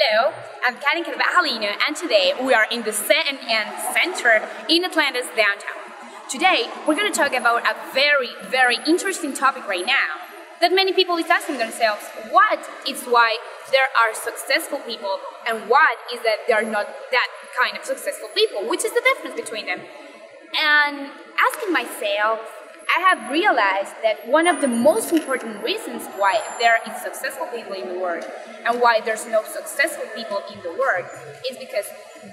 Hello, I'm Carvajalino, and today we are in the CNN Center in Atlanta's downtown. Today, we're going to talk about a very interesting topic right now that many people is asking themselves, what is why there are successful people and what is that they are not that kind of successful people, which is the difference between them. And asking myself, I have realized that one of the most important reasons why there is successful people in the world and why there's no successful people in the world is because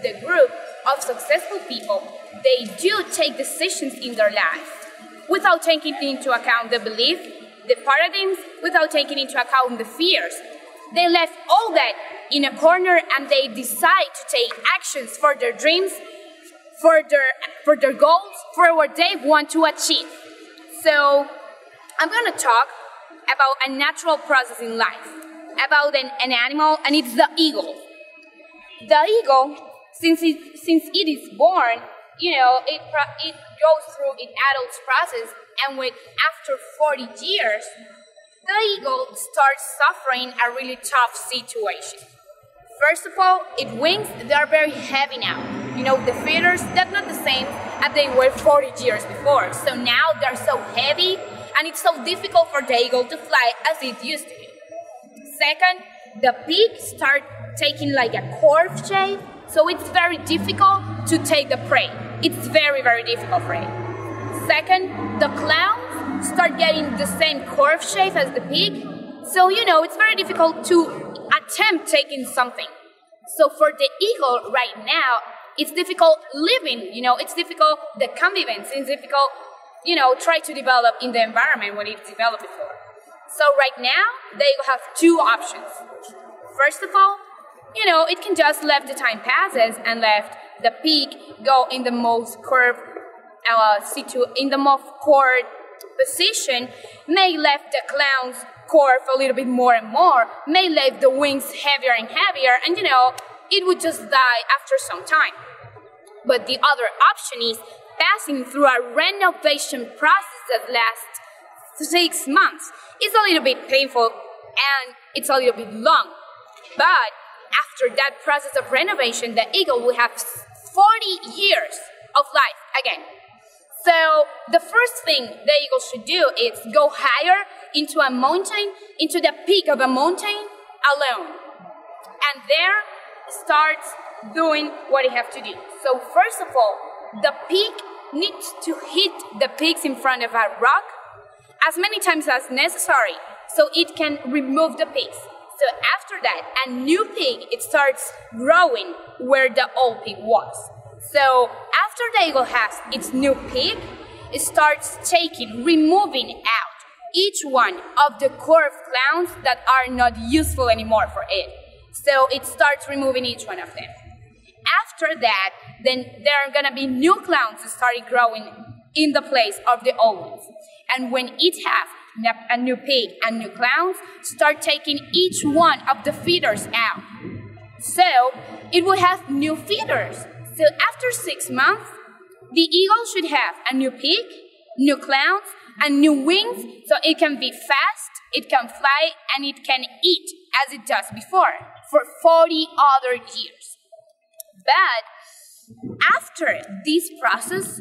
the group of successful people, they do take decisions in their life without taking into account the belief, the paradigms, without taking into account the fears. They left all that in a corner and they decide to take actions for their dreams, for their goals, for what they want to achieve. So, I'm going to talk about a natural process in life, about an animal, and it's the eagle. The eagle, since it is born, it goes through its adult process, and after 40 years, the eagle starts suffering a really tough situation. First of all, its wings, they are very heavy now. The feathers, that's not the same as they were 40 years before. So now they're so heavy, and it's so difficult for the eagle to fly as it used to be. Second, the beak starts taking like a curved shape, so it's very difficult to take the prey. It's very difficult for it. Second, the clowns start getting the same curved shape as the beak, so it's very difficult to attempt taking something. So for the eagle right now, it's difficult living, it's difficult the convivence, it's difficult, try to develop in the environment when it's developed before. So right now, the eagle has two options. First of all, it can just let the time passes and let the peak go in the most curved position, may let the clowns curve a little bit more and more, may let the wings heavier and heavier, and it would just die after some time. But the other option is passing through a renovation process that lasts 6 months. It's a little bit painful and it's a little bit long. But after that process of renovation, the eagle will have 40 years of life again. So the first thing the eagle should do is go higher into a mountain, into the peak of a mountain alone. And there starts doing what it has to do. So first of all, the peak needs to hit the peaks in front of a rock as many times as necessary so it can remove the peaks. So after that, a new peak, it starts growing where the old peak was. So after the eagle has its new peak, it starts removing out each one of the curved clowns that are not useful anymore for it. So it starts removing each one of them. After that, then there are going to be new clowns that start growing in the place of the old ones. And when it has a new pig and new clowns, start taking each one of the feeders out. So it will have new feeders. So after 6 months, the eagle should have a new pig, new clowns, and new wings, so it can be fast, it can fly, and it can eat as it does before for 40 other years. But after this process,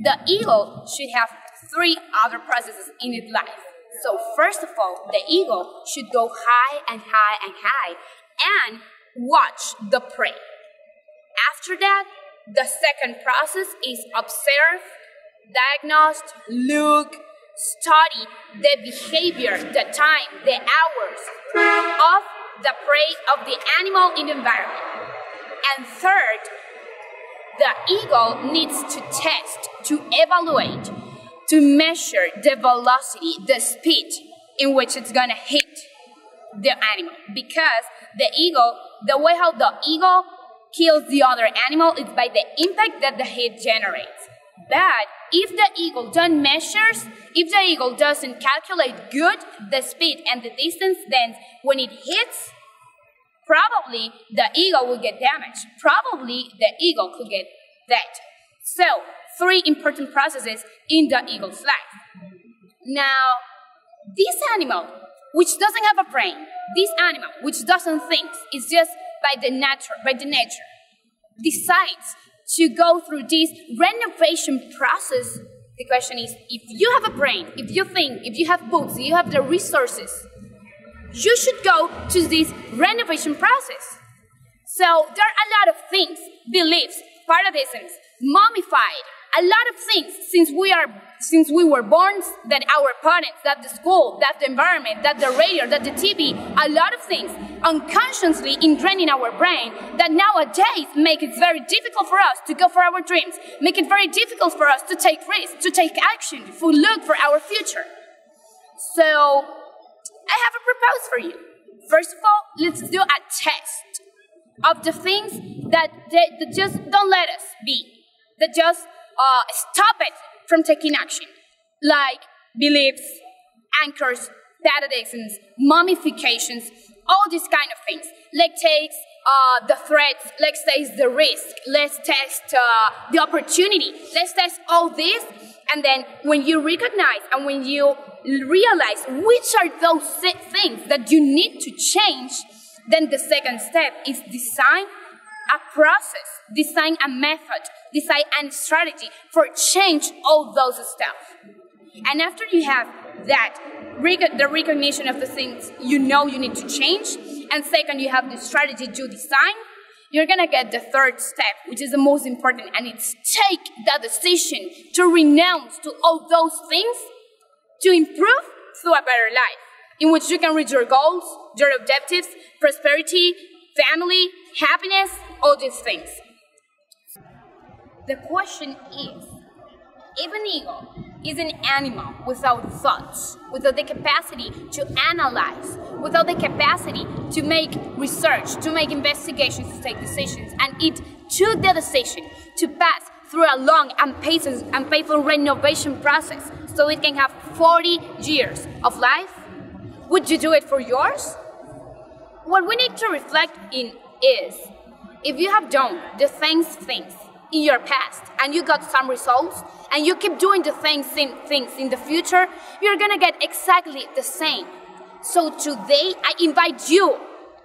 the eagle should have 3 other processes in its life. So first of all, the eagle should go high and high and high and watch the prey. After that, the second process is observe, diagnose, look, study the behavior, the time, the hours of the prey of the animal in the environment. And third, the eagle needs to test, to evaluate, to measure the velocity, the speed in which it's gonna hit the animal. Because the way how the eagle kills the other animal is by the impact that the hit generates. But if the eagle doesn't measures, if the eagle doesn't calculate good the speed and the distance, then when it hits, probably the eagle will get damaged. Probably the eagle could get dead. So, 3 important processes in the eagle's life. Now, this animal, which doesn't have a brain, this animal, which doesn't think, is just by the nature, decides to go through this renovation process, the question is, if you have a brain, if you think, if you have books, if you have the resources, you should go to this renovation process. So there are a lot of things, beliefs, paradigms, mummified, a lot of things since we were born, that our parents, that the school, that the environment, that the radio, that the TV, a lot of things unconsciously ingrained in our brain that nowadays make it very difficult for us to go for our dreams, make it very difficult for us to take risks, to take action, to look for our future. So I have a proposal for you. First of all, let's do a test of the things that just don't let us be, that just stop it from taking action, like beliefs, anchors, paradigms, mummifications, all these kind of things. Let's take the threats, let's test the risk, let's test the opportunity, let's test all this, and then when you recognize and when you realize which are those things that you need to change, then the second step is design a process, design a method, design a strategy for change all those stuff. And after you have that, the recognition of the things you know you need to change, and second, you have the strategy to design, you're gonna get the third step, which is the most important, and it's take the decision to renounce to all those things to improve through a better life, in which you can reach your goals, your objectives, prosperity, family, happiness, all these things. The question is, if an eagle is an animal without thoughts, without the capacity to analyze, without the capacity to make research, to make investigations, to take decisions, and it took the decision to pass through a long and painful renovation process so it can have 40 years of life, would you do it for yours? What we need to reflect in is, if you have done the same things in your past and you got some results and you keep doing the same things in the future, you're gonna get exactly the same. So today I invite you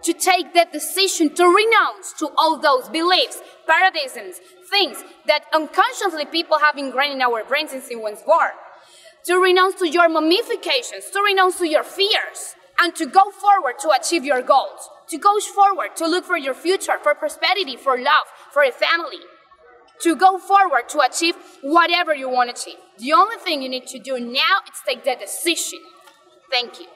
to take that decision to renounce to all those beliefs, paradigms, things that unconsciously people have ingrained in our brains since we were born. To renounce to your mummifications, to renounce to your fears, and to go forward to achieve your goals, to go forward to look for your future, for prosperity, for love, for a family, to go forward to achieve whatever you want to achieve. The only thing you need to do now is take that decision. Thank you.